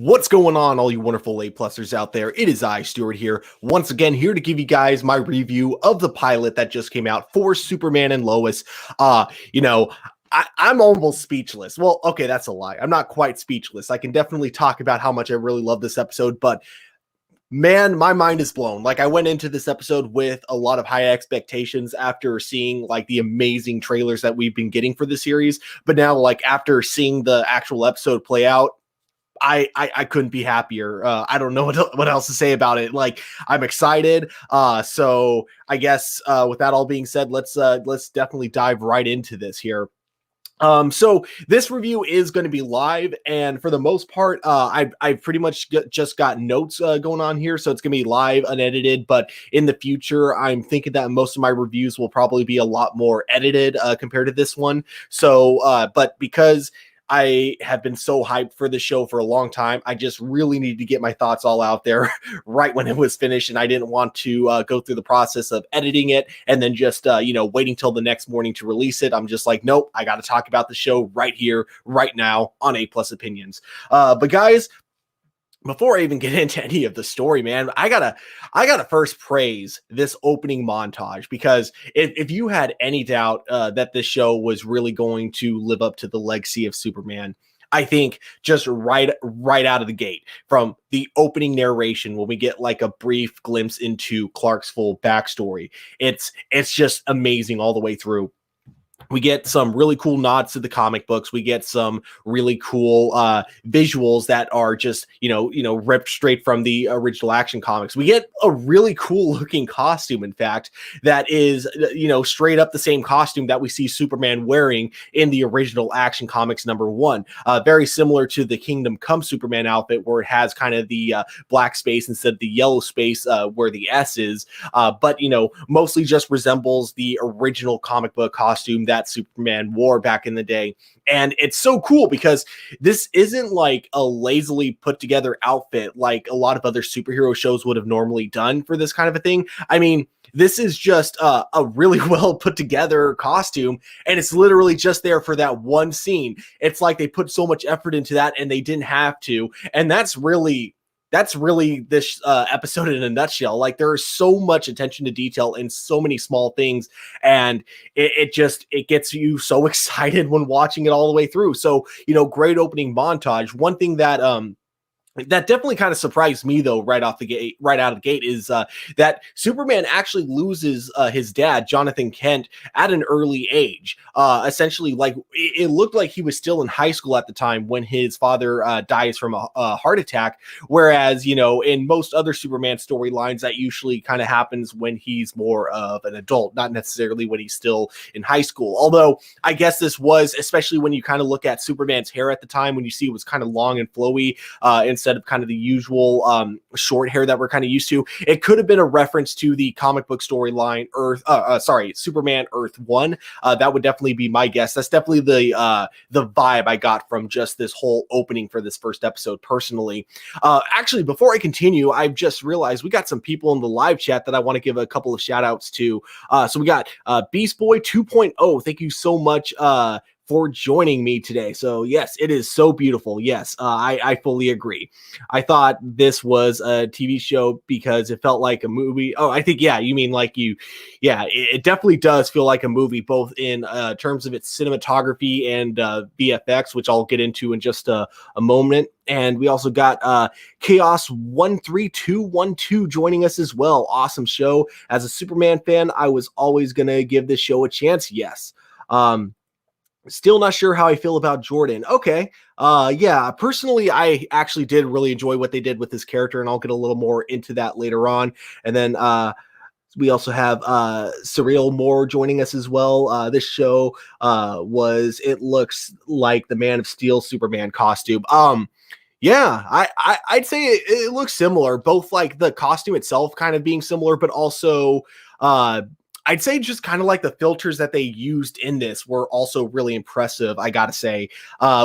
What's going on, all you wonderful A-plusers out there? It is I, Stuart, here, once again, here to give you guys my review of the pilot that just came out for Superman and Lois. I'm almost speechless. Well, okay, that's a lie. I'm not quite speechless. I can definitely talk about how much I really love this episode, but man, my mind is blown. Like, I went into this episode with a lot of high expectations after seeing like the amazing trailers that we've been getting for the series. But now, like, after seeing the actual episode play out, I couldn't be happier. I don't know what else to say about it. Like, I'm excited. So I guess with that all being said, let's definitely dive right into this here. So this review is going to be live, and for the most part, I've pretty much just got notes going on here, so it's going to be live, unedited. But in the future, I'm thinking that most of my reviews will probably be a lot more edited compared to this one. So, but because I have been so hyped for the show for a long time, I just really needed to get my thoughts all out there right when it was finished, and I didn't want to go through the process of editing it and then just waiting till the next morning to release it. I'm just like, nope, I got to talk about the show right here, right now on A Plus Opinions. But guys, before I even get into any of the story, man, I gotta first praise this opening montage, because if you had any doubt that this show was really going to live up to the legacy of Superman, I think just right out of the gate, from the opening narration, when we get like a brief glimpse into Clark's full backstory, it's just amazing all the way through. We get some really cool nods to the comic books. We get some really cool visuals that are just, ripped straight from the original Action comics. We get a really cool looking costume, in fact, that is, straight up the same costume that we see Superman wearing in the original Action Comics #1. Very similar to the Kingdom Come Superman outfit, where it has kind of the black space instead of the yellow space where the S is. But mostly just resembles the original comic book costume that Superman wore back in the day. And it's so cool because this isn't like a lazily put together outfit like a lot of other superhero shows would have normally done for this kind of a thing. I mean, this is just a really well put together costume, and it's literally just there for that one scene. It's like they put so much effort into that and they didn't have to. And that's really this episode in a nutshell. Like, there is so much attention to detail in so many small things, and it gets you so excited when watching it all the way through. So, great opening montage. One thing that definitely kind of surprised me, though, right out of the gate, is that Superman actually loses his dad, Jonathan Kent, at an early age. Essentially, like, it looked like he was still in high school at the time when his father dies from a heart attack. Whereas, in most other Superman storylines, that usually kind of happens when he's more of an adult, not necessarily when he's still in high school. Although, I guess this was, especially when you kind of look at Superman's hair at the time, when you see it was kind of long and flowy, instead of kind of the usual short hair that we're kind of used to. It could have been a reference to the comic book storyline Superman Earth 1. That would definitely be my guess. That's definitely the vibe I got from just this whole opening for this first episode personally. Actually, before I continue, I've just realized we got some people in the live chat that I want to give a couple of shout outs to. So we got Beast Boy 2.0. Thank you so much for joining me today. So yes, it is so beautiful. Yes, I fully agree. I thought this was a TV show because it felt like a movie. Oh, I think, yeah, you mean like it definitely does feel like a movie, both in terms of its cinematography and VFX, which I'll get into in just a moment. And we also got Chaos 13212 joining us as well. Awesome show. As a Superman fan, I was always gonna give this show a chance. Yes. Still not sure how I feel about Jordan. Okay. Yeah, personally, I actually did really enjoy what they did with this character, and I'll get a little more into that later on. And then we also have Surreal Moore joining us as well. This show it looks like the Man of Steel Superman costume. Yeah, I'd say it looks similar, both like the costume itself kind of being similar, but also I'd say just kind of like the filters that they used in this were also really impressive, I gotta say.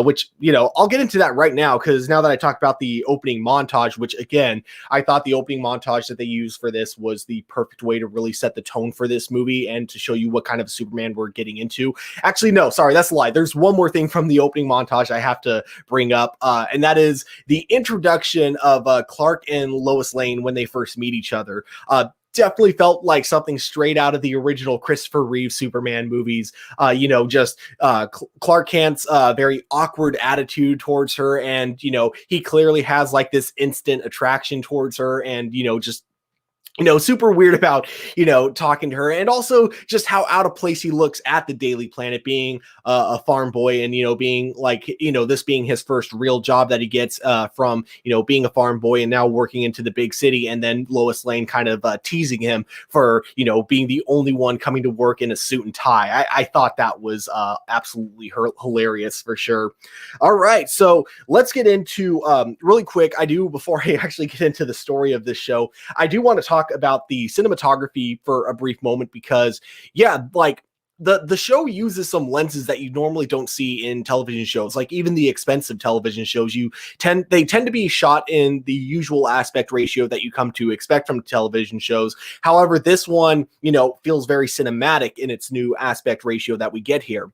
Which, I'll get into that right now, because now that I talked about the opening montage, which again, I thought the opening montage that they used for this was the perfect way to really set the tone for this movie and to show you what kind of Superman we're getting into. Actually, no, sorry, that's a lie. There's one more thing from the opening montage I have to bring up, and that is the introduction of Clark and Lois Lane when they first meet each other. Definitely felt like something straight out of the original Christopher Reeve Superman movies. Clark Kent's very awkward attitude towards her, and he clearly has like this instant attraction towards her, and just super weird about, talking to her, and also just how out of place he looks at the Daily Planet, being a farm boy, and, being like, this being his first real job that he gets from, being a farm boy and now working into the big city. And then Lois Lane kind of teasing him for, being the only one coming to work in a suit and tie. I thought that was absolutely hilarious for sure. All right. So let's get into really quick. Before I actually get into the story of this show, I do want to talk about the cinematography for a brief moment, because like the show uses some lenses that you normally don't see in television shows. Like even the expensive television shows, they tend to be shot in the usual aspect ratio that you come to expect from television shows. However, this one, feels very cinematic in its new aspect ratio that we get here.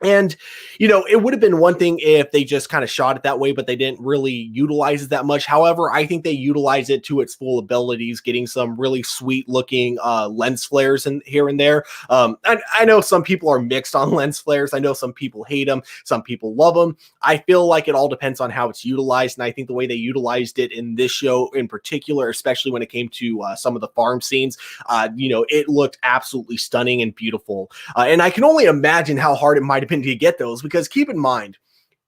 And, it would have been one thing if they just kind of shot it that way, but they didn't really utilize it that much. However, I think they utilize it to its full abilities, getting some really sweet looking lens flares in here and there. I know some people are mixed on lens flares. I know some people hate them. Some people love them. I feel like it all depends on how it's utilized. And I think the way they utilized it in this show in particular, especially when it came to some of the farm scenes, it looked absolutely stunning and beautiful. And I can only imagine how hard it might have been to get those, because keep in mind,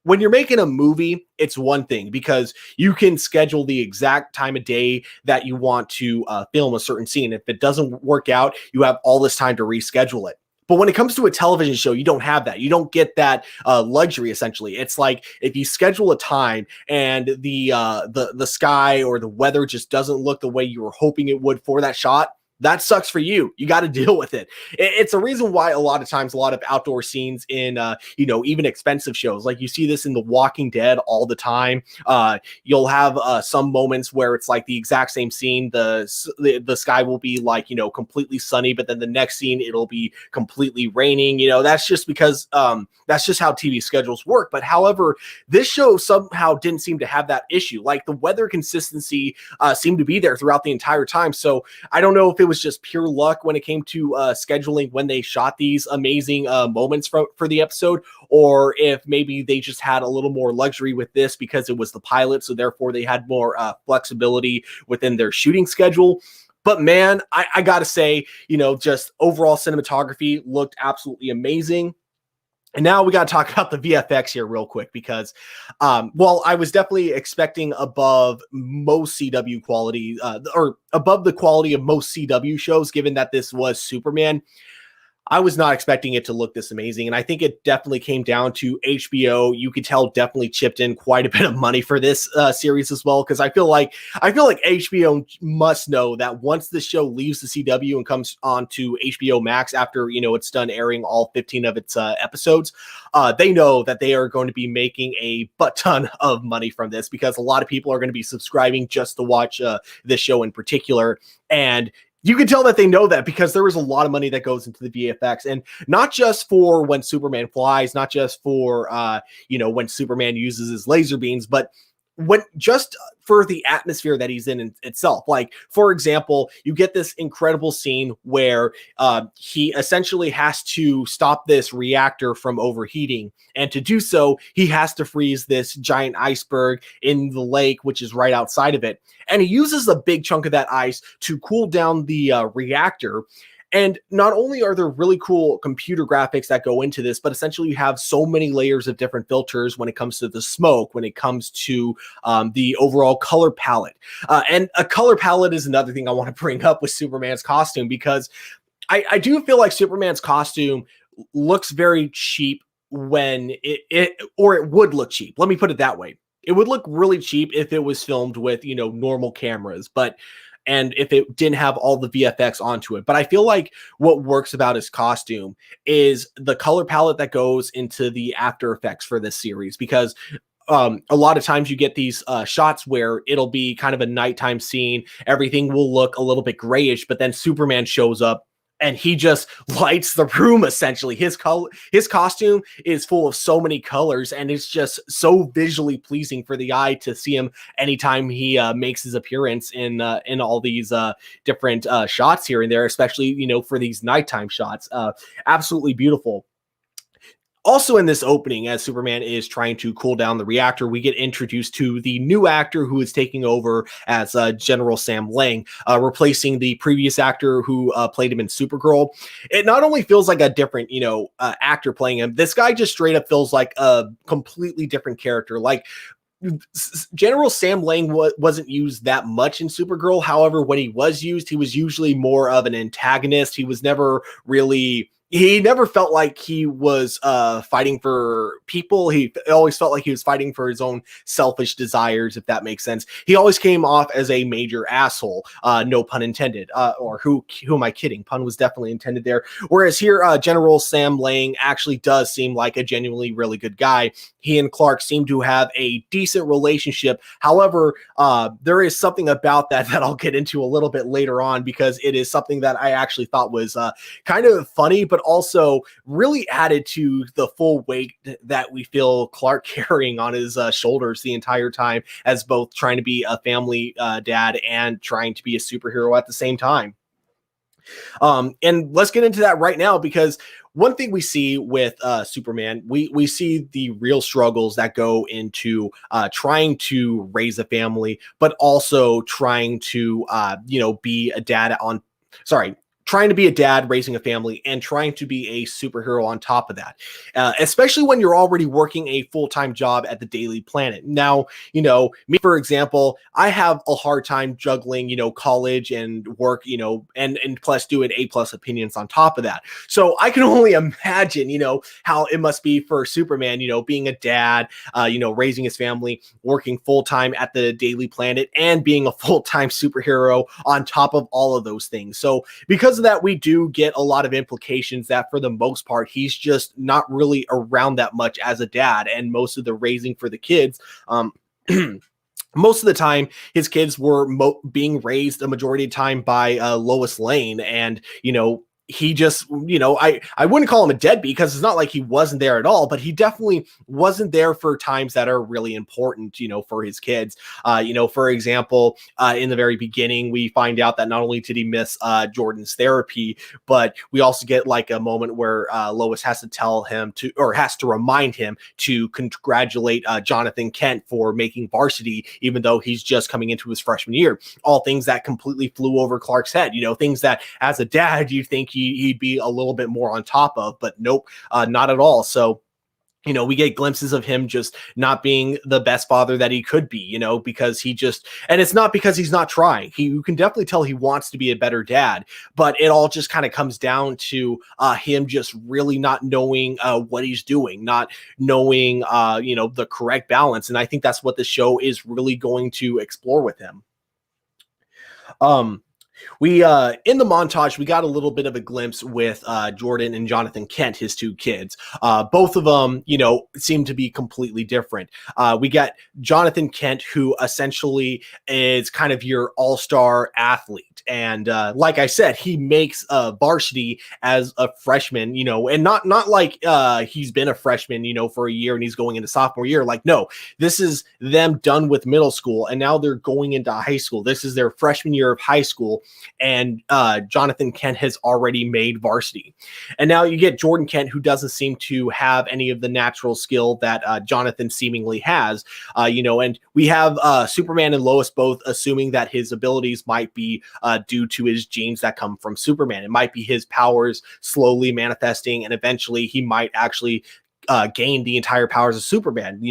when you're making a movie, it's one thing because you can schedule the exact time of day that you want to film a certain scene. If it doesn't work out, you have all this time to reschedule it. But when it comes to a television show, you don't have that. You don't get that luxury, essentially. It's like if you schedule a time and the sky or the weather just doesn't look the way you were hoping it would for that shot, that sucks for you. You got to deal with it. It's a reason why a lot of times, a lot of outdoor scenes in, even expensive shows, like you see this in The Walking Dead all the time. You'll have some moments where it's like the exact same scene. The sky will be like, completely sunny, but then the next scene, it'll be completely raining. That's just because that's just how TV schedules work. But however, this show somehow didn't seem to have that issue. Like the weather consistency seemed to be there throughout the entire time. So I don't know if it was just pure luck when it came to scheduling when they shot these amazing moments for the episode, or if maybe they just had a little more luxury with this because it was the pilot, so therefore they had more flexibility within their shooting schedule. But man, I gotta say, just overall cinematography looked absolutely amazing. And now we got to talk about the VFX here real quick, because, I was definitely expecting above most CW quality, or above the quality of most CW shows, given that this was Superman. I was not expecting it to look this amazing, and I think it definitely came down to HBO. You could tell definitely chipped in quite a bit of money for this series as well, because I feel like HBO must know that once the show leaves the CW and comes on to HBO Max after it's done airing all 15 of its episodes, they know that they are going to be making a butt ton of money from this, because a lot of people are going to be subscribing just to watch this show in particular. And you can tell that they know that, because there is a lot of money that goes into the VFX, and not just for when Superman flies, not just for, when Superman uses his laser beams, but when just for the atmosphere that he's in itself. Like, for example, you get this incredible scene where he essentially has to stop this reactor from overheating. And to do so, he has to freeze this giant iceberg in the lake, which is right outside of it. And he uses a big chunk of that ice to cool down the reactor. And not only are there really cool computer graphics that go into this, but essentially you have so many layers of different filters when it comes to the smoke, when it comes to the overall color palette. And a color palette is another thing I want to bring up with Superman's costume, because I do feel like Superman's costume looks very cheap when it would look cheap. Let me put it that way. It would look really cheap if it was filmed with, normal cameras, but and if it didn't have all the VFX onto it. But I feel like what works about his costume is the color palette that goes into the after effects for this series, because a lot of times you get these shots where it'll be kind of a nighttime scene. Everything will look a little bit grayish, but then Superman shows up and he just lights the room. Essentially, his costume is full of so many colors, and it's just so visually pleasing for the eye to see him anytime he makes his appearance in all these different shots here and there, especially for these nighttime shots. Absolutely beautiful. Also in this opening, as Superman is trying to cool down the reactor, we get introduced to the new actor who is taking over as General Sam Lang, replacing the previous actor who played him in Supergirl. It not only feels like a different, actor playing him, this guy just straight up feels like a completely different character. Like, General Sam Lang wasn't used that much in Supergirl. However, when he was used, he was usually more of an antagonist. He was never really... He never felt like he was fighting for people. He always felt like he was fighting for his own selfish desires, if that makes sense. He always came off as a major asshole, no pun intended. Or who am I kidding? Pun was definitely intended there. Whereas here, General Sam Lang actually does seem like a genuinely really good guy. He and Clark seem to have a decent relationship. However, there is something about that I'll get into a little bit later on, because it is something that I actually thought was kind of funny, but also really added to the full weight that we feel Clark carrying on his shoulders the entire time, as both trying to be a family dad and trying to be a superhero at the same time. And let's get into that right now, because one thing we see with Superman, we see the real struggles that go into trying to raise a family, but also trying to, be a dad trying to be a dad, raising a family, and trying to be a superhero on top of that, especially when you're already working a full-time job at the Daily Planet. Now, me, for example, I have a hard time juggling, college and work, and plus doing A+ opinions on top of that. So I can only imagine, how it must be for Superman, being a dad, raising his family, working full-time at the Daily Planet, and being a full-time superhero on top of all of those things. So because of that, we do get a lot of implications that for the most part, he's just not really around that much as a dad, and most of the raising for the kids, most of the time, his kids were being raised a majority of the time by Lois Lane, and he just, I wouldn't call him a deadbeat, because it's not like he wasn't there at all, but he definitely wasn't there for times that are really important, for his kids. For example, in the very beginning, we find out that not only did he miss Jordan's therapy, but we also get like a moment where Lois has to tell him to, or has to remind him to congratulate Jonathan Kent for making varsity, even though he's just coming into his freshman year. All things that completely flew over Clark's head, things that as a dad, you think he'd be a little bit more on top of, but nope, not at all. So, we get glimpses of him just not being the best father that he could be, because he just, and it's not because he's not trying. You can definitely tell he wants to be a better dad, but it all just kind of comes down to him just really not knowing what he's doing, not knowing, the correct balance. And I think that's what the show is really going to explore with him. We in the montage, we got a little bit of a glimpse with Jordan and Jonathan Kent, his two kids. Both of them, seem to be completely different. We got Jonathan Kent, who essentially is kind of your all-star athlete. And like I said, he makes varsity as a freshman, and not like he's been a freshman, for a year and he's going into sophomore year. Like, no, this is them done with middle school and now they're going into high school. This is their freshman year of high school. And Jonathan Kent has already made varsity. And now you get Jordan Kent, who doesn't seem to have any of the natural skill that Jonathan seemingly has, and we have Superman and Lois both assuming that his abilities might be due to his genes that come from Superman. It might be his powers slowly manifesting, and eventually he might actually gain the entire powers of Superman.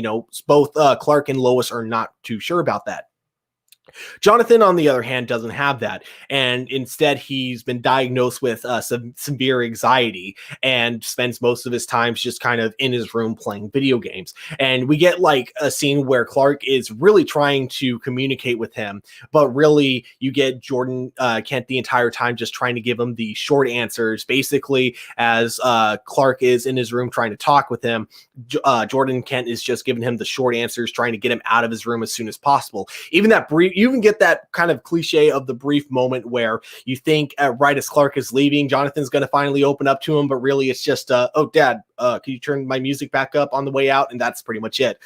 Both Clark and Lois are not too sure about that. Jonathan, on the other hand, doesn't have that. And instead, he's been diagnosed with some severe anxiety and spends most of his time just kind of in his room playing video games. And we get like a scene where Clark is really trying to communicate with him, but really you get Jordan Kent the entire time just trying to give him the short answers. Basically, as Clark is in his room trying to talk with him, Jordan Kent is just giving him the short answers, trying to get him out of his room as soon as possible. Even that brief, you even get that kind of cliche of the brief moment where you think right as Clark is leaving, Jonathan's going to finally open up to him, but really it's just, oh, Dad, can you turn my music back up on the way out? And that's pretty much it.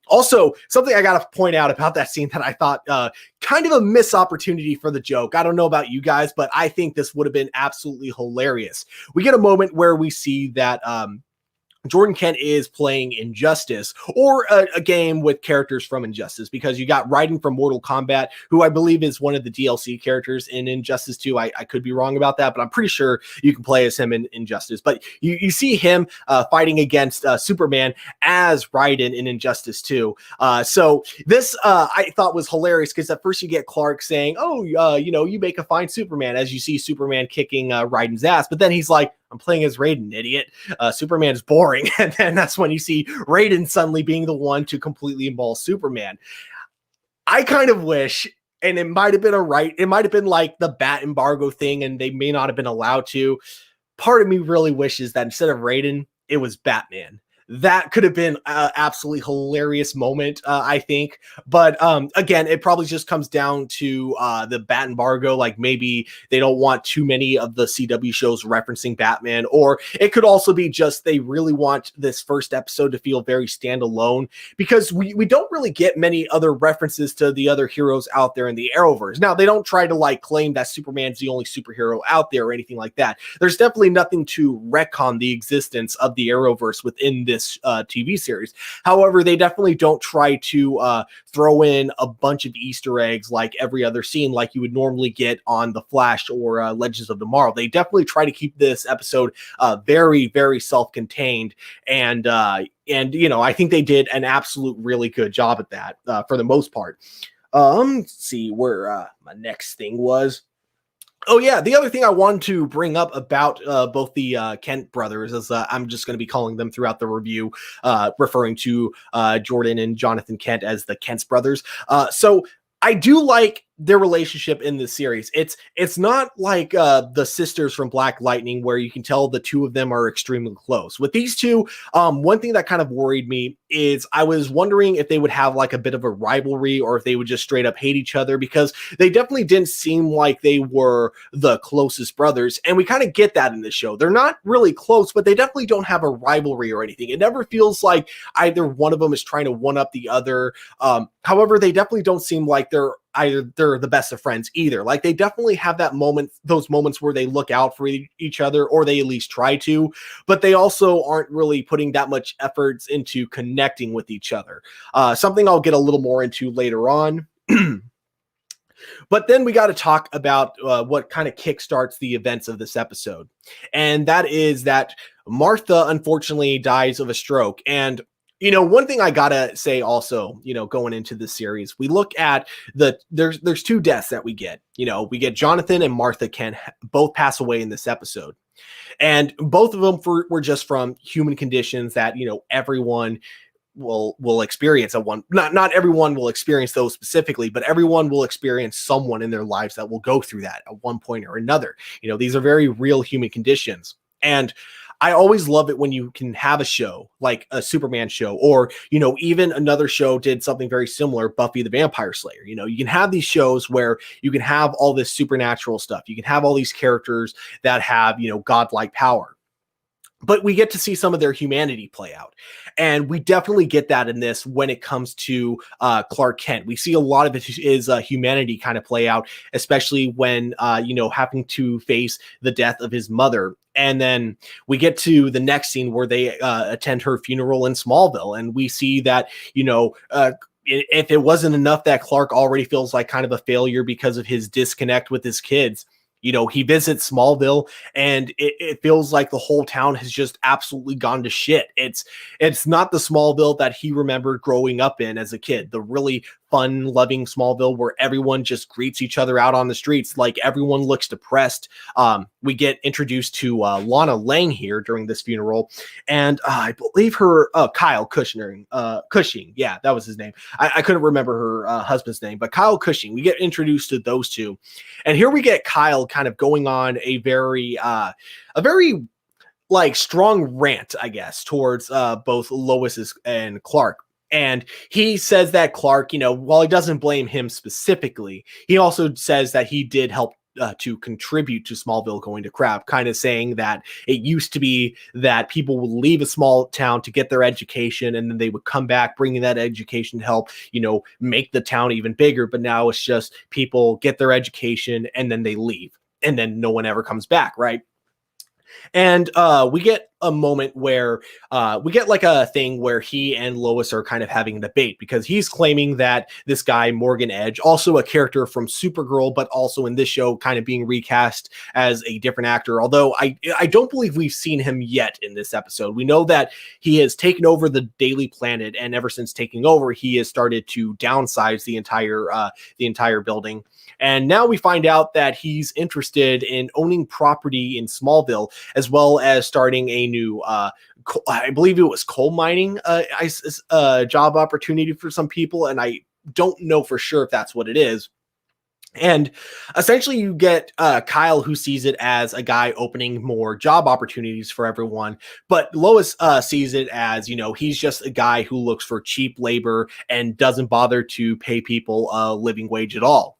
Also, something I got to point out about that scene that I thought kind of a missed opportunity for the joke. I don't know about you guys, but I think this would have been absolutely hilarious. We get a moment where we see that Jordan Kent is playing Injustice, or a game with characters from Injustice, because you got Raiden from Mortal Kombat, who I believe is one of the DLC characters in Injustice 2. I could be wrong about that, but I'm pretty sure you can play as him in Injustice. But you see him fighting against Superman as Raiden in Injustice 2. So this I thought was hilarious, because at first you get Clark saying, oh, you make a fine Superman, as you see Superman kicking Raiden's ass. But then he's like, I'm playing as Raiden, idiot. Superman's boring. And then that's when you see Raiden suddenly being the one to completely maul Superman. I kind of wish, and it might have been it might have been like the bat embargo thing, and they may not have been allowed to. Part of me really wishes that instead of Raiden, it was Batman. That could have been an absolutely hilarious moment, I think. But again, it probably just comes down to the bat embargo. Like maybe they don't want too many of the CW shows referencing Batman, or it could also be just they really want this first episode to feel very standalone, because we don't really get many other references to the other heroes out there in the Arrowverse. Now, they don't try to like claim that Superman's the only superhero out there or anything like that. There's definitely nothing to retcon the existence of the Arrowverse within this TV series. However, they definitely don't try to throw in a bunch of Easter eggs like every other scene like you would normally get on The Flash or Legends of Tomorrow. They definitely try to keep this episode very, very self-contained, and I think they did an absolute really good job at that for the most part. Let's see where my next thing was. Oh, yeah. The other thing I wanted to bring up about both the Kent brothers is I'm just going to be calling them throughout the review, referring to Jordan and Jonathan Kent as the Kent's brothers. So I do like their relationship in this series. It's not like the sisters from Black Lightning, where you can tell the two of them are extremely close. With these two, one thing that kind of worried me is I was wondering if they would have like a bit of a rivalry, or if they would just straight up hate each other, because they definitely didn't seem like they were the closest brothers. And we kind of get that in this show. They're not really close, but they definitely don't have a rivalry or anything. It never feels like either one of them is trying to one up the other. However, they definitely don't seem like they're the best of friends either. Like they definitely have those moments where they look out for each other, or they at least try to, but they also aren't really putting that much efforts into connecting with each other. Something I'll get a little more into later on. But then we got to talk about what kind of kickstarts the events of this episode. And that is that Martha unfortunately dies of a stroke. And one thing I gotta say also, going into this series, we look at there's two deaths that we get. We get Jonathan and Martha Kent both pass away in this episode. And both of them were just from human conditions that, everyone will experience at one. Not everyone will experience those specifically, but everyone will experience someone in their lives that will go through that at one point or another. These are very real human conditions. And I always love it when you can have a show like a Superman show, or, even another show did something very similar, Buffy the Vampire Slayer. You can have these shows where you can have all this supernatural stuff. You can have all these characters that have, godlike power. But we get to see some of their humanity play out. And we definitely get that in this when it comes to Clark Kent. We see a lot of his humanity kind of play out, especially when, having to face the death of his mother. And then we get to the next scene where they attend her funeral in Smallville. And we see that, if it wasn't enough that Clark already feels like kind of a failure because of his disconnect with his kids, he visits Smallville, and it feels like the whole town has just absolutely gone to shit. It's not the Smallville that he remembered growing up in as a kid, the really fun-loving Smallville where everyone just greets each other out on the streets. Like, everyone looks depressed. We get introduced to Lana Lang here during this funeral, and I believe her Kyle Cushing. Yeah, that was his name. I couldn't remember her husband's name, but Kyle Cushing. We get introduced to those two, and here we get Kyle kind of going on a very like strong rant, I guess, towards both Lois and Clark. And he says that Clark, while he doesn't blame him specifically, he also says that he did help to contribute to Smallville going to crap, kind of saying that it used to be that people would leave a small town to get their education, and then they would come back bringing that education to help, make the town even bigger. But now it's just people get their education and then they leave, and then no one ever comes back, right? And we get a moment where we get like a thing where he and Lois are kind of having a debate, because he's claiming that this guy, Morgan Edge, also a character from Supergirl, but also in this show kind of being recast as a different actor. Although I don't believe we've seen him yet in this episode. We know that he has taken over the Daily Planet, and ever since taking over, he has started to downsize the entire building. And now we find out that he's interested in owning property in Smallville, as well as starting a new, I believe it was coal mining job opportunity for some people. And I don't know for sure if that's what it is. And essentially you get Kyle, who sees it as a guy opening more job opportunities for everyone. But Lois sees it as, he's just a guy who looks for cheap labor and doesn't bother to pay people a living wage at all.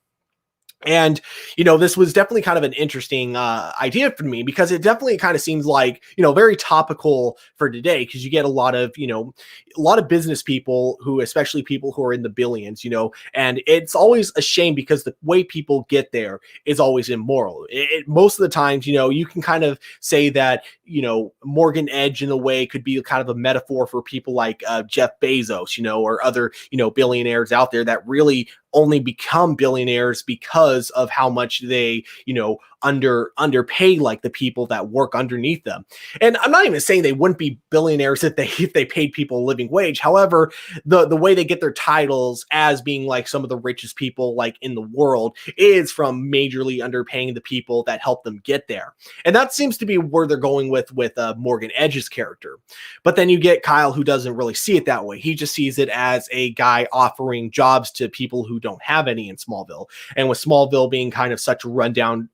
And, this was definitely kind of an interesting idea for me, because it definitely kind of seems like, very topical for today, because you get a lot of business people who, especially people who are in the billions, and it's always a shame because the way people get there is always immoral. Most of the times, you can kind of say that, Morgan Edge in a way could be kind of a metaphor for people like Jeff Bezos, or other, billionaires out there that really only become billionaires because of how much they, underpay like the people that work underneath them. And I'm not even saying they wouldn't be billionaires if they paid people a living wage. However, the way they get their titles as being like some of the richest people like in the world is from majorly underpaying the people that help them get there. And that seems to be where they're going with Morgan Edge's character. But then you get Kyle, who doesn't really see it that way. He just sees it as a guy offering jobs to people who don't have any in Smallville. And with Smallville being kind of such a rundown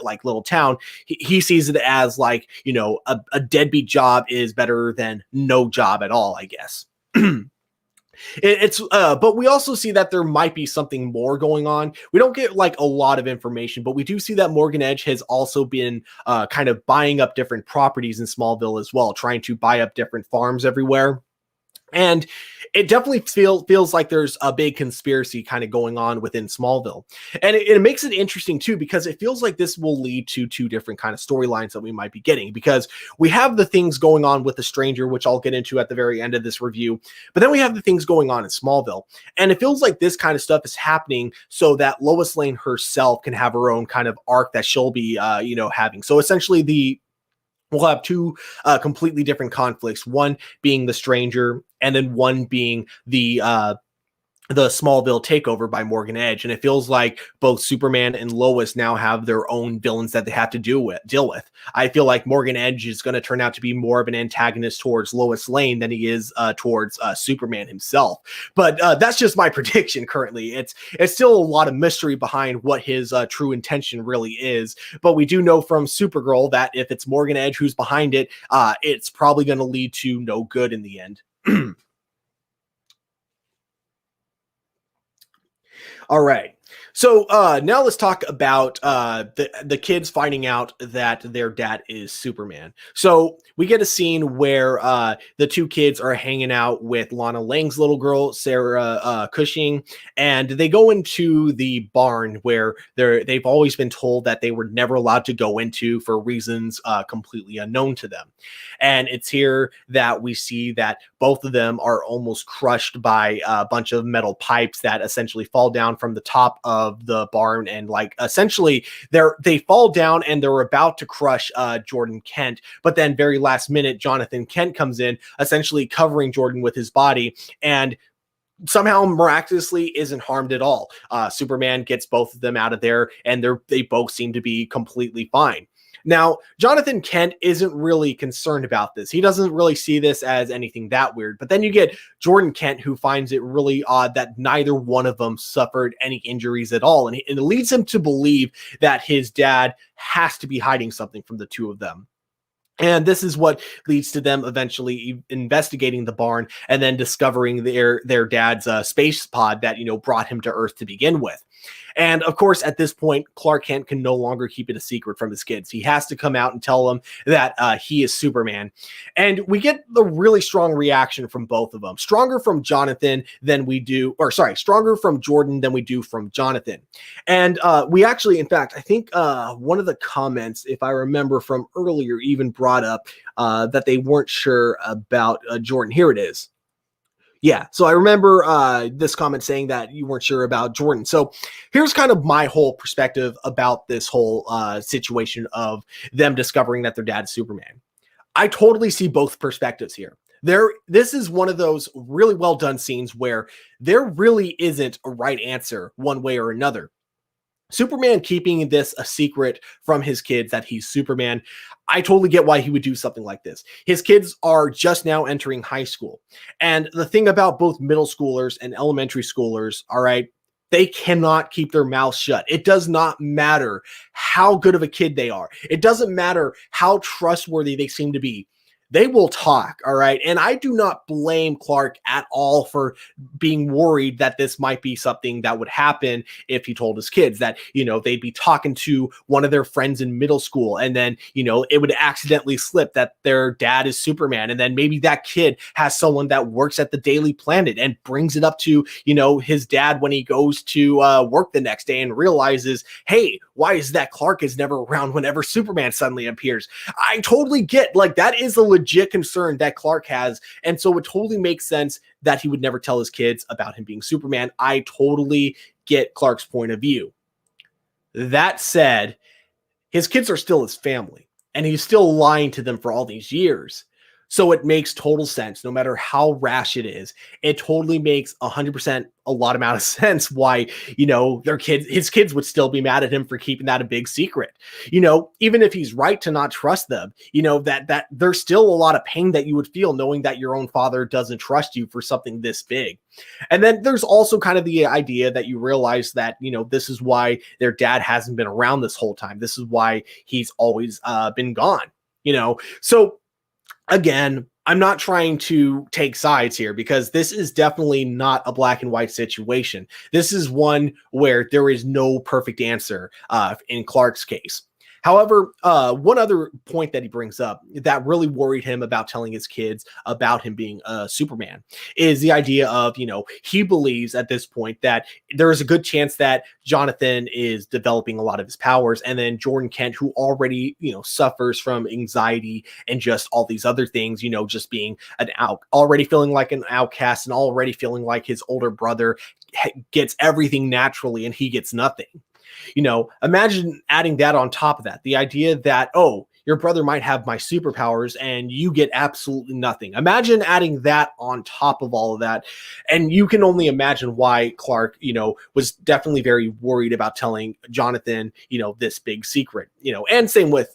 like little town, he sees it as like, a deadbeat job is better than no job at all, I guess. But we also see that there might be something more going on. We don't get like a lot of information, but we do see that Morgan Edge has also been kind of buying up different properties in Smallville as well, trying to buy up different farms everywhere. And it definitely feels like there's a big conspiracy kind of going on within Smallville. And it makes it interesting too, because it feels like this will lead to two different kind of storylines that we might be getting, because we have the things going on with the Stranger, which I'll get into at the very end of this review. But then we have the things going on in Smallville. And it feels like this kind of stuff is happening so that Lois Lane herself can have her own kind of arc that she'll be, having. So essentially we'll have two completely different conflicts, one being the Stranger, and then one being the Smallville takeover by Morgan Edge. And it feels like both Superman and Lois now have their own villains that they have to deal with. I feel like Morgan Edge is going to turn out to be more of an antagonist towards Lois Lane than he is towards Superman himself. But that's just my prediction currently. It's still a lot of mystery behind what his true intention really is. But we do know from Supergirl that if it's Morgan Edge who's behind it, it's probably going to lead to no good in the end. All right. So now let's talk about the kids finding out that their dad is Superman. So we get a scene where the two kids are hanging out with Lana Lang's little girl, Sarah Cushing, and they go into the barn where they've always been told that they were never allowed to go into for reasons completely unknown to them. And it's here that we see that both of them are almost crushed by a bunch of metal pipes that essentially fall down from the top of the barn, and like essentially they fall down and they're about to crush Jordan Kent, but then very last minute Jonathan Kent comes in, essentially covering Jordan with his body, and somehow miraculously isn't harmed at all. Superman gets both of them out of there, and they both seem to be completely fine. Now, Jonathan Kent isn't really concerned about this. He doesn't really see this as anything that weird. But then you get Jordan Kent, who finds it really odd that neither one of them suffered any injuries at all. And it leads him to believe that his dad has to be hiding something from the two of them. And this is what leads to them eventually investigating the barn and then discovering their dad's space pod that, brought him to Earth to begin with. And of course, at this point, Clark Kent can no longer keep it a secret from his kids. He has to come out and tell them that he is Superman. And we get the really strong reaction from both of them. Stronger from Jonathan than we do, stronger from Jordan than we do from Jonathan. And we actually, in fact, I think one of the comments, if I remember from earlier, even brought up that they weren't sure about Jordan. Here it is. Yeah, so I remember this comment saying that you weren't sure about Jordan. So here's kind of my whole perspective about this whole situation of them discovering that their dad is Superman. I totally see both perspectives here. This is one of those really well done scenes where there really isn't a right answer one way or another. Superman keeping this a secret from his kids that he's Superman, I totally get why he would do something like this. His kids are just now entering high school. And the thing about both middle schoolers and elementary schoolers, all right, they cannot keep their mouths shut. It does not matter how good of a kid they are. It doesn't matter how trustworthy they seem to be. They will talk, all right? And I do not blame Clark at all for being worried that this might be something that would happen if he told his kids that, they'd be talking to one of their friends in middle school and then, it would accidentally slip that their dad is Superman. And then maybe that kid has someone that works at the Daily Planet and brings it up to, his dad when he goes to work the next day and realizes, hey, why is that Clark is never around whenever Superman suddenly appears? I totally get, that is a legit concern that Clark has. And so it totally makes sense that he would never tell his kids about him being Superman. I totally get Clark's point of view. That said, his kids are still his family, and he's still lying to them for all these years. So it makes total sense, no matter how rash it is. It totally makes 100% a lot amount of sense why, his kids would still be mad at him for keeping that a big secret. Even if he's right to not trust them, that there's still a lot of pain that you would feel knowing that your own father doesn't trust you for something this big. And then there's also kind of the idea that you realize that, this is why their dad hasn't been around this whole time. This is why he's always been gone, So again, I'm not trying to take sides here because this is definitely not a black and white situation. This is one where there is no perfect answer in Clark's case. However, one other point that he brings up that really worried him about telling his kids about him being Superman is the idea of, he believes at this point that there is a good chance that Jonathan is developing a lot of his powers. And then Jordan Kent, who already, suffers from anxiety and just all these other things, just being already feeling like an outcast and already feeling like his older brother gets everything naturally and he gets nothing. Imagine adding that on top of that. The idea that, oh, your brother might have my superpowers and you get absolutely nothing. Imagine adding that on top of all of that. And you can only imagine why Clark, was definitely very worried about telling Jonathan, this big secret, and same with,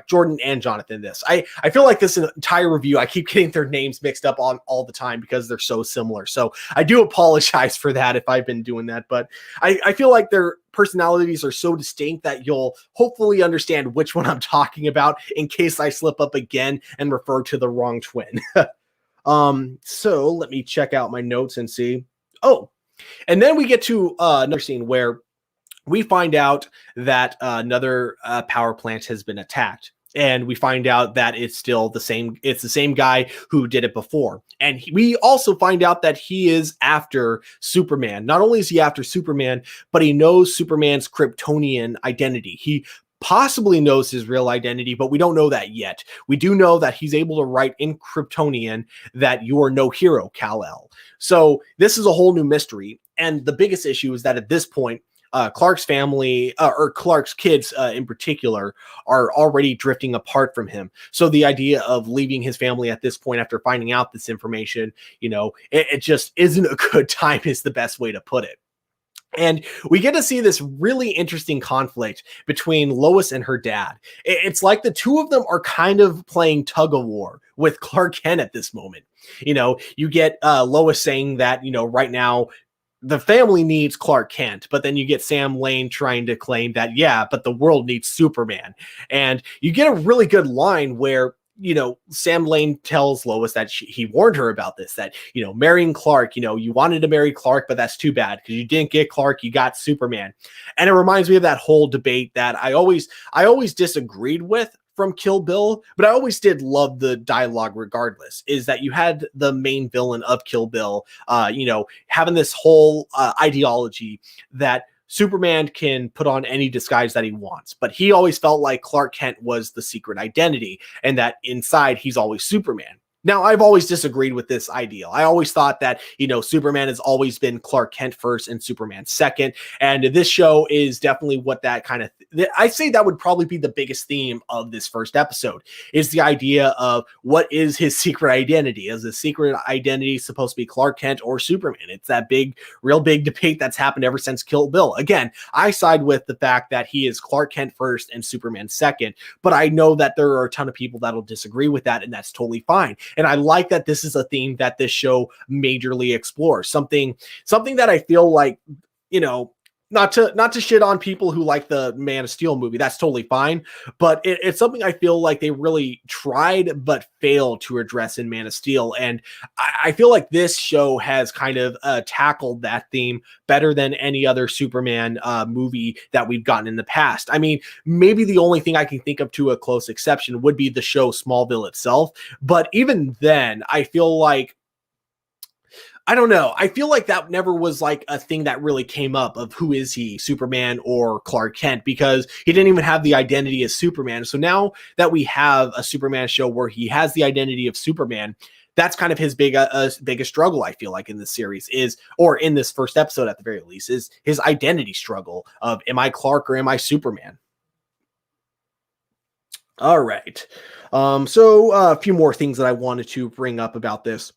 Jordan and Jonathan this. I feel like this entire review, I keep getting their names mixed up on all the time because they're so similar. So I do apologize for that if I've been doing that, but I feel like their personalities are so distinct that you'll hopefully understand which one I'm talking about in case I slip up again and refer to the wrong twin. So let me check out my notes and see. Oh, and then we get to another scene where we find out that another power plant has been attacked. And we find out that it's still the same guy who did it before. And we also find out that he is after Superman. Not only is he after Superman, but he knows Superman's Kryptonian identity. He possibly knows his real identity, but we don't know that yet. We do know that he's able to write in Kryptonian that you're no hero, Kal-El. So this is a whole new mystery. And the biggest issue is that at this point, Clark's family or Clark's kids in particular are already drifting apart from him. So the idea of leaving his family at this point after finding out this information, it just isn't a good time is the best way to put it. And we get to see this really interesting conflict between Lois and her dad. It's like the two of them are kind of playing tug of war with Clark Kent at this moment. You get Lois saying that, right now the family needs Clark Kent, but then you get Sam Lane trying to claim that, yeah, but the world needs Superman. And you get a really good line where Sam Lane tells Lois that he warned her about this, that, marrying Clark, you wanted to marry Clark, but that's too bad because you didn't get Clark, you got Superman. And it reminds me of that whole debate that I always disagreed with from Kill Bill, but I always did love the dialogue regardless, is that you had the main villain of Kill Bill, having this whole ideology that Superman can put on any disguise that he wants, but he always felt like Clark Kent was the secret identity and that inside he's always Superman. Now, I've always disagreed with this ideal. I always thought that, Superman has always been Clark Kent first and Superman second. And this show is definitely what that kind of, I say that would probably be the biggest theme of this first episode, is the idea of what is his secret identity? Is the secret identity supposed to be Clark Kent or Superman? It's that real big debate that's happened ever since Kill Bill. Again, I side with the fact that he is Clark Kent first and Superman second, but I know that there are a ton of people that'll disagree with that, and that's totally fine. And I like that this is a theme that this show majorly explores. Something that I feel like, not to shit on people who like the Man of Steel movie. That's totally fine. But it's something I feel like they really tried but failed to address in Man of Steel. And I feel like this show has kind of tackled that theme better than any other Superman movie that we've gotten in the past. I mean, maybe the only thing I can think of to a close exception would be the show Smallville itself. But even then, I feel like, I don't know. I feel like that never was like a thing that really came up of who is he, Superman or Clark Kent, because he didn't even have the identity as Superman. So now that we have a Superman show where he has the identity of Superman, that's kind of his biggest struggle, I feel like, in this series or in this first episode at the very least, is his identity struggle of, am I Clark or am I Superman? All right. So a few more things that I wanted to bring up about this.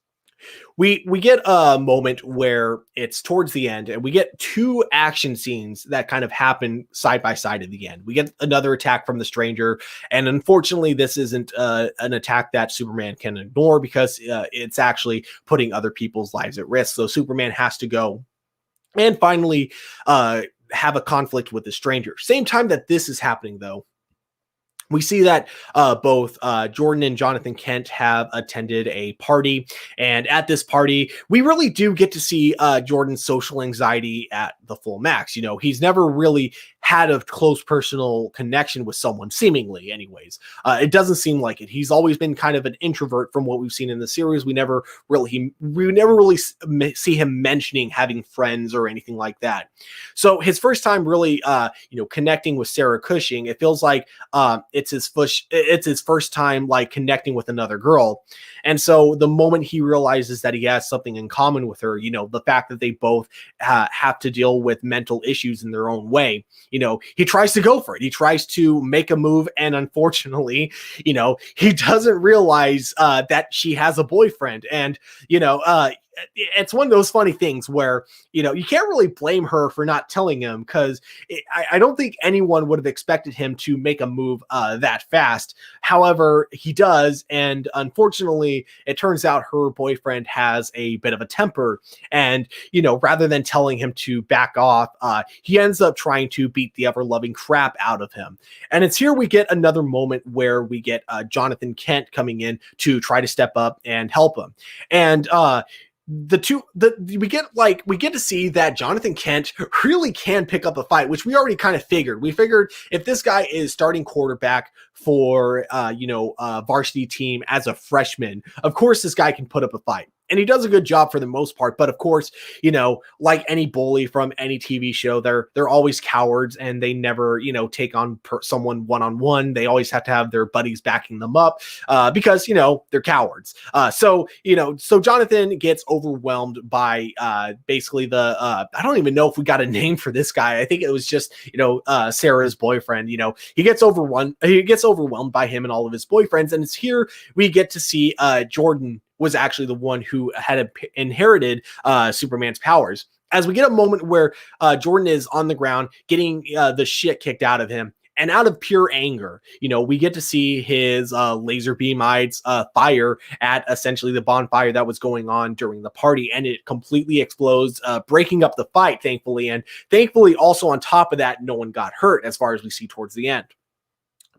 We get a moment where it's towards the end and we get two action scenes that kind of happen side by side at the end. We get another attack from the stranger, and unfortunately this isn't an attack that Superman can ignore because it's actually putting other people's lives at risk. So Superman has to go and finally have a conflict with the stranger. Same time that this is happening, though, we see that both Jordan and Jonathan Kent have attended a party. And at this party, we really do get to see Jordan's social anxiety at the full max. He's never really had a close personal connection with someone, seemingly anyways. It doesn't seem like it. He's always been kind of an introvert from what we've seen in the series. We never really see him mentioning having friends or anything like that. So his first time really, connecting with Sarah Cushing, it feels like it's his first time like connecting with another girl. And so the moment he realizes that he has something in common with her, the fact that they both have to deal with mental issues in their own way, he tries to go for it. He tries to make a move. And unfortunately, he doesn't realize that she has a boyfriend. And, it's one of those funny things where, you can't really blame her for not telling him, because I don't think anyone would have expected him to make a move that fast. However, he does. And unfortunately, it turns out her boyfriend has a bit of a temper. And, rather than telling him to back off, he ends up trying to beat the ever-loving crap out of him. And it's here we get another moment where we get Jonathan Kent coming in to try to step up and help him. And, we get to see that Jonathan Kent really can pick up a fight, which we already kind of figured. We figured if this guy is starting quarterback for varsity team as a freshman, of course this guy can put up a fight. And he does a good job for the most part. But of course, like any bully from any TV show, they're always cowards, and they never, take on someone one-on-one. They always have to have their buddies backing them up because, they're cowards. So Jonathan gets overwhelmed by basically I don't even know if we got a name for this guy. I think it was just, Sarah's boyfriend. He gets overwhelmed by him and all of his boyfriends. And it's here we get to see Jordan was actually the one who had inherited Superman's powers. As we get a moment where Jordan is on the ground getting the shit kicked out of him, and out of pure anger, we get to see his laser beam eyes fire at essentially the bonfire that was going on during the party, and it completely explodes, breaking up the fight, thankfully. And thankfully, also on top of that, no one got hurt as far as we see towards the end.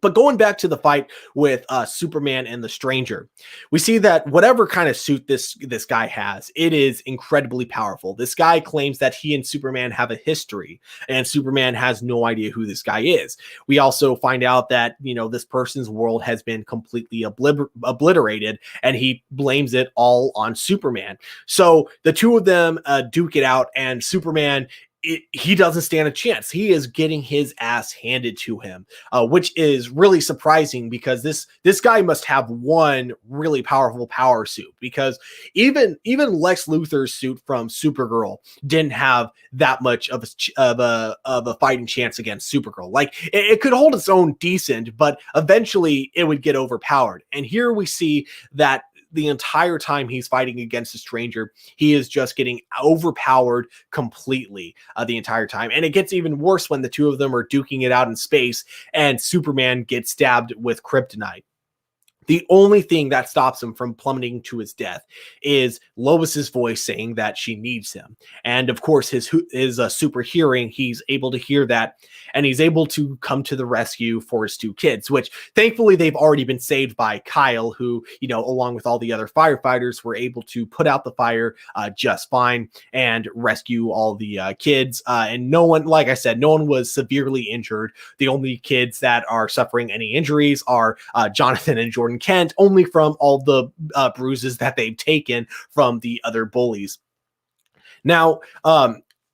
But going back to the fight with Superman and the Stranger, we see that whatever kind of suit this guy has, it is incredibly powerful. This guy claims that he and Superman have a history, and Superman has no idea who this guy is. We also find out that, this person's world has been completely obliterated, and he blames it all on Superman. So the two of them duke it out, and Superman, he doesn't stand a chance. He is getting his ass handed to him, which is really surprising because this guy must have one really powerful power suit, because even Lex Luthor's suit from Supergirl didn't have that much of a fighting chance against Supergirl. Like it could hold its own decent, but eventually it would get overpowered. And here we see that the entire time he's fighting against the Stranger, he is just getting overpowered completely the entire time. And it gets even worse when the two of them are duking it out in space and Superman gets stabbed with kryptonite. The only thing that stops him from plummeting to his death is Lois's voice saying that she needs him. And of course, his super hearing, he's able to hear that, and he's able to come to the rescue for his two kids, which thankfully they've already been saved by Kyle, who, along with all the other firefighters, were able to put out the fire just fine and rescue all the kids. And no one, like I said, no one was severely injured. The only kids that are suffering any injuries are Jonathan and Jordan Kent, only from all the bruises that they've taken from the other bullies. Now,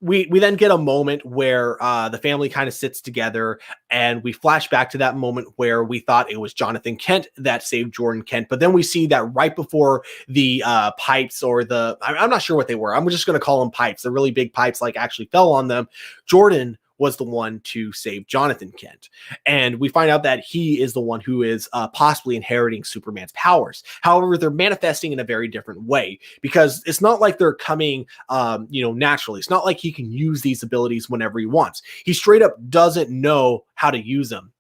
we then get a moment where the family kind of sits together, and we flash back to that moment where we thought it was Jonathan Kent that saved Jordan Kent. But then we see that right before the pipes, or I'm not sure what they were. I'm just going to call them pipes. The really big pipes actually fell on them. Jordan was the one to save Jonathan Kent. And we find out that he is the one who is possibly inheriting Superman's powers. However, they're manifesting in a very different way, because it's not like they're coming, naturally. It's not like he can use these abilities whenever he wants. He straight up doesn't know how to use them.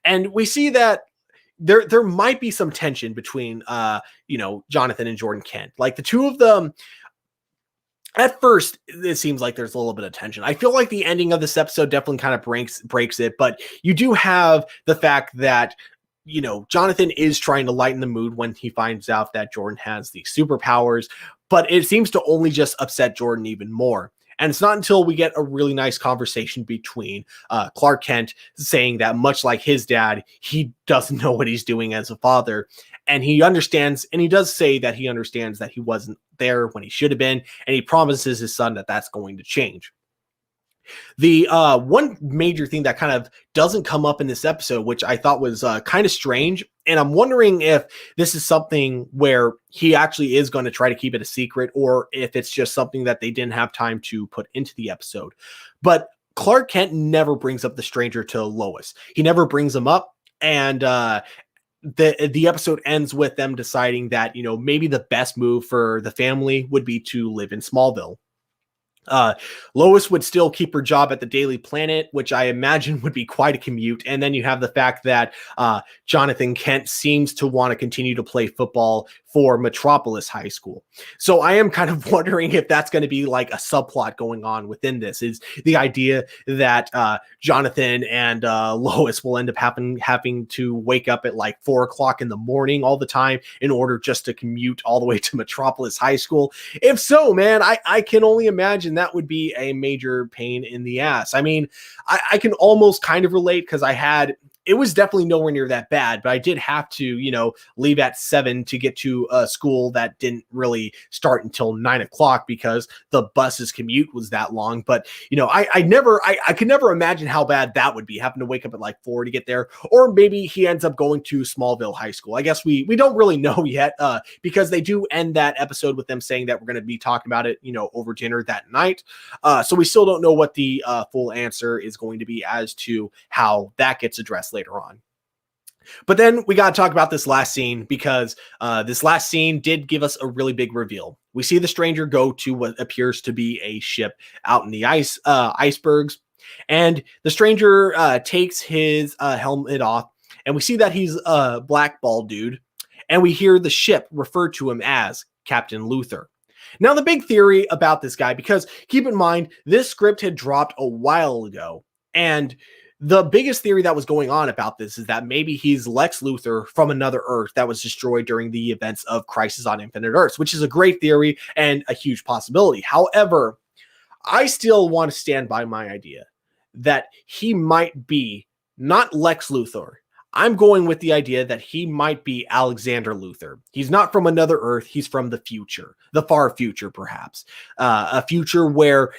And we see that there might be some tension between, Jonathan and Jordan Kent. Like the two of them, at first, it seems like there's a little bit of tension. I feel like the ending of this episode definitely kind of breaks it, but you do have the fact that, Jonathan is trying to lighten the mood when he finds out that Jordan has these superpowers, but it seems to only just upset Jordan even more. And it's not until we get a really nice conversation between Clark Kent saying that, much like his dad, he doesn't know what he's doing as a father. And he understands, and he does say that he understands that he wasn't there when he should have been, and he promises his son that that's going to change. The one major thing that kind of doesn't come up in this episode, which I thought was kind of strange, and I'm wondering if this is something where he actually is going to try to keep it a secret, or if it's just something that they didn't have time to put into the episode. But Clark Kent never brings up the Stranger to Lois. He never brings him up, and the episode ends with them deciding that, maybe the best move for the family would be to live in Smallville. Lois would still keep her job at the Daily Planet, which I imagine would be quite a commute. And then you have the fact that Jonathan Kent seems to want to continue to play football for Metropolis High School. So I am kind of wondering if that's going to be like a subplot going on within this, is the idea that Jonathan and Lois will end up having to wake up at 4:00 in the morning all the time in order just to commute all the way to Metropolis High School. If so, man, I can only imagine that would be a major pain in the ass. I mean, I can almost kind of relate, because I had it was definitely nowhere near that bad, but I did have to, leave at 7 to get to a school that didn't really start until 9 o'clock because the bus's commute was that long. But, I could never imagine how bad that would be, having to wake up at like 4 to get there. Or maybe he ends up going to Smallville High School. I guess we don't really know yet, because they do end that episode with them saying that we're going to be talking about it, over dinner that night. So we still don't know what the full answer is going to be as to how that gets addressed later on. But then we got to talk about this last scene, because this last scene did give us a really big reveal. We see the stranger go to what appears to be a ship out in the icebergs, and the stranger takes his helmet off, and we see that he's a black bald dude, and we hear the ship refer to him as Captain Luther. Now, the big theory about this guy, because keep in mind, this script had dropped a while ago, and the biggest theory that was going on about this is that maybe he's Lex Luthor from another Earth that was destroyed during the events of Crisis on Infinite Earths, which is a great theory and a huge possibility. However, I still want to stand by my idea that he might be not Lex Luthor. I'm going with the idea that he might be Alexander Luthor. He's not from another Earth. He's from the future, the far future, perhaps. A future where,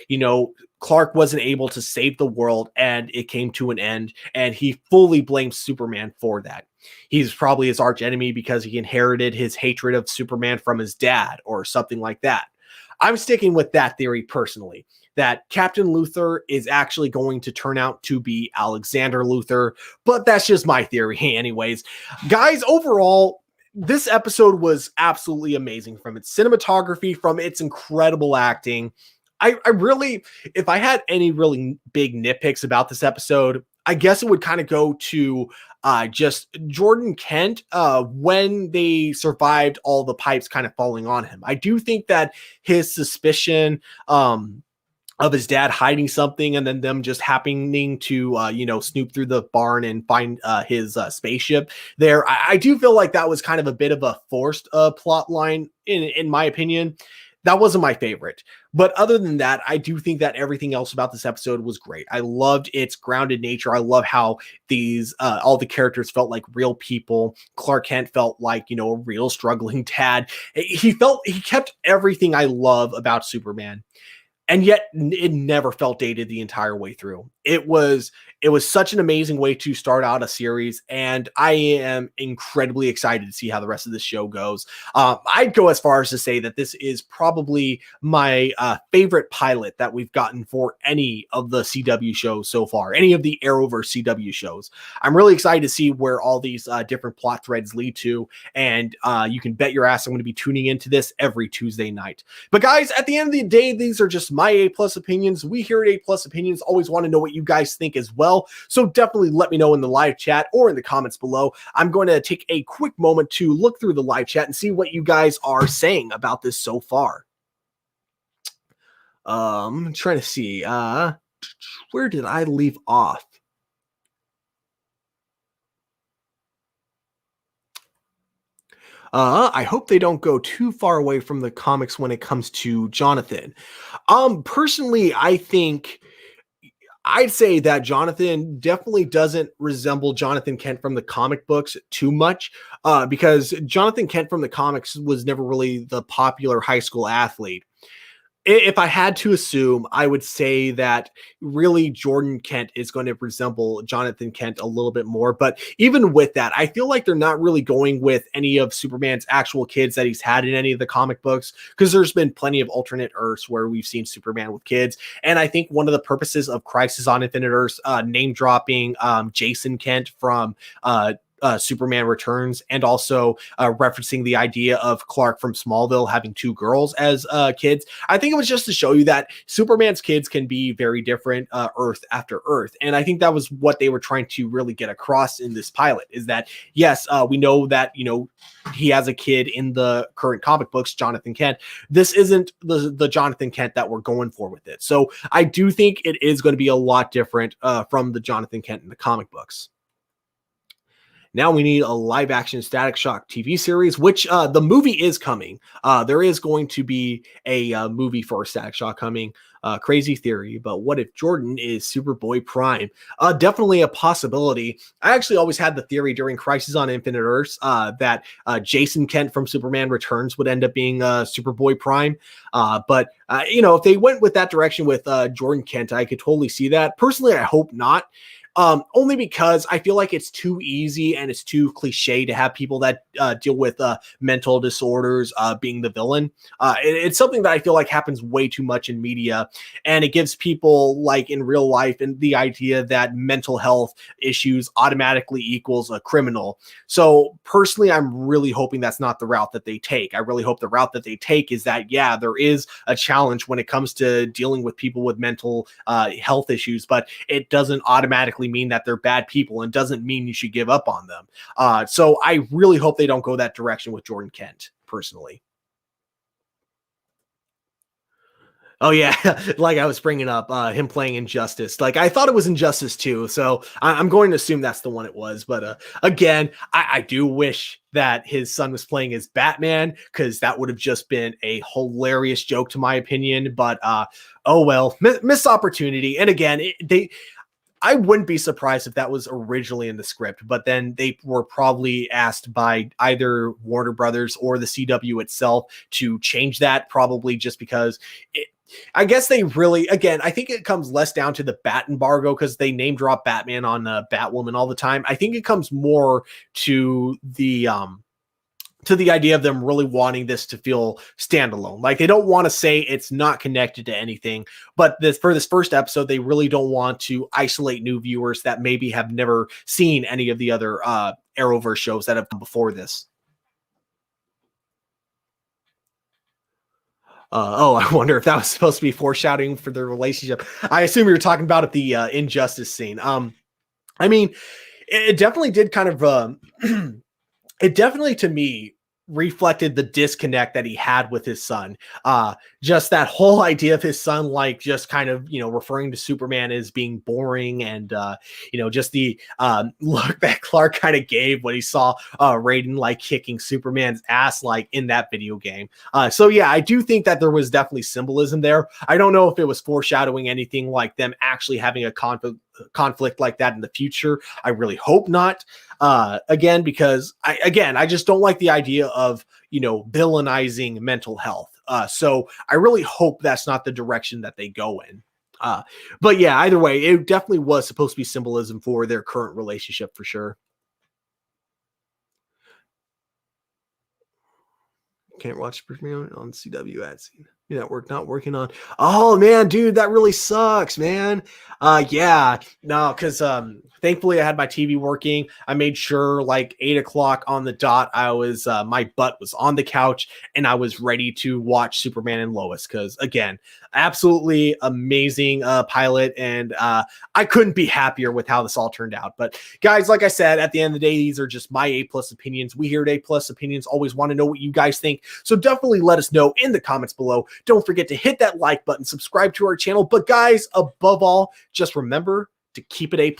Clark wasn't able to save the world and it came to an end, and he fully blames Superman for that. He's probably his arch enemy because he inherited his hatred of Superman from his dad or something like that. I'm sticking with that theory personally, that Captain Luther is actually going to turn out to be Alexander Luthor, but that's just my theory anyways. Guys, overall, this episode was absolutely amazing, from its cinematography, from its incredible acting. I really, if I had any really big nitpicks about this episode, I guess it would kind of go to just Jordan Kent when they survived all the pipes kind of falling on him. I do think that his suspicion of his dad hiding something, and then them just happening to, snoop through the barn and find his spaceship there. I do feel like that was kind of a bit of a forced plot line, in my opinion. That wasn't my favorite. But other than that, I do think that everything else about this episode was great. I loved its grounded nature. I love how these all the characters felt like real people. Clark Kent felt like, a real struggling dad. He kept everything I love about Superman. And yet it never felt dated the entire way through. It was such an amazing way to start out a series, and I am incredibly excited to see how the rest of this show goes. I'd go as far as to say that this is probably my favorite pilot that we've gotten for any of the CW shows so far, any of the Arrowverse CW shows. I'm really excited to see where all these different plot threads lead to, and you can bet your ass I'm going to be tuning into this every Tuesday night. But guys, at the end of the day, these are just my A+ opinions. We here at A+ Opinions always want to know what you guys think as well. So definitely let me know in the live chat or in the comments below. I'm going to take a quick moment to look through the live chat and see what you guys are saying about this so far. I'm trying to see. Where did I leave off? I hope they don't go too far away from the comics when it comes to Jonathan. Personally, I'd say that Jonathan definitely doesn't resemble Jonathan Kent from the comic books too much, because Jonathan Kent from the comics was never really the popular high school athlete. If I had to assume, I would say that really Jordan Kent is going to resemble Jonathan Kent a little bit more. But even with that, I feel like they're not really going with any of Superman's actual kids that he's had in any of the comic books, because there's been plenty of alternate Earths where we've seen Superman with kids. And I think one of the purposes of Crisis on Infinite Earths, name dropping Jason Kent from Superman Returns, and also referencing the idea of Clark from Smallville having two girls as kids. I think it was just to show you that Superman's kids can be very different Earth after Earth. And I think that was what they were trying to really get across in this pilot, is that, yes, we know that, he has a kid in the current comic books, Jonathan Kent. This isn't the Jonathan Kent that we're going for with it. So I do think it is going to be a lot different from the Jonathan Kent in the comic books. Now we need a live action Static Shock TV series, which the movie is coming. There is going to be a movie for Static Shock coming. Crazy theory, but what if Jordan is Superboy Prime? Definitely a possibility. I actually always had the theory during Crisis on Infinite Earths that Jason Kent from Superman Returns would end up being Superboy Prime. But if they went with that direction with Jordan Kent, I could totally see that. Personally, I hope not. Only because I feel like it's too easy and it's too cliche to have people that deal with mental disorders being the villain. It's something that I feel like happens way too much in media, and it gives people like in real life and the idea that mental health issues automatically equals a criminal. So personally, I'm really hoping that's not the route that they take. I really hope the route that they take is that, yeah, there is a challenge when it comes to dealing with people with mental health issues, but it doesn't automatically mean that they're bad people and doesn't mean you should give up on them. So I really hope they don't go that direction with Jordan Kent, personally. Oh yeah, like I was bringing up him playing Injustice. Like I thought it was Injustice 2, so I'm going to assume that's the one it was. But again, I do wish that his son was playing as Batman, because that would have just been a hilarious joke, to my opinion. But oh well, missed opportunity. And again, I wouldn't be surprised if that was originally in the script, but then they were probably asked by either Warner Brothers or the CW itself to change that, probably just because I guess they really, again, I think it comes less down to the bat embargo, because they name drop Batman on Batwoman all the time. I think it comes more to the idea of them really wanting this to feel standalone. Like they don't want to say it's not connected to anything, but for this first episode, they really don't want to isolate new viewers that maybe have never seen any of the other Arrowverse shows that have come before this. I wonder if that was supposed to be foreshadowing for the relationship. I assume you were talking about the Injustice scene. I mean, it definitely did kind of it definitely, to me, reflected the disconnect that he had with his son. Just that whole idea of his son, like just kind of, referring to Superman as being boring, and, just the look that Clark kind of gave when he saw Raiden like kicking Superman's ass, like in that video game. So yeah, I do think that there was definitely symbolism there. I don't know if it was foreshadowing anything like them actually having a conflict like that in the future. I really hope not. Again, because I just don't like the idea of, villainizing mental health. So I really hope that's not the direction that they go in. But yeah, either way, it definitely was supposed to be symbolism for their current relationship for sure. Can't watch premiere on CW ad scene. Network not working on. Oh man, dude, that really sucks, man. Yeah, no, because thankfully I had my TV working. I made sure like 8 o'clock on the dot, I was my butt was on the couch and I was ready to watch Superman and Lois. Because again, absolutely amazing pilot, and I couldn't be happier with how this all turned out. But guys, like I said, at the end of the day, these are just my A+ opinions. We here at A+ Opinions always want to know what you guys think, so definitely let us know in the comments below. Don't forget to hit that like button, subscribe to our channel. But guys, above all, just remember to keep it A+.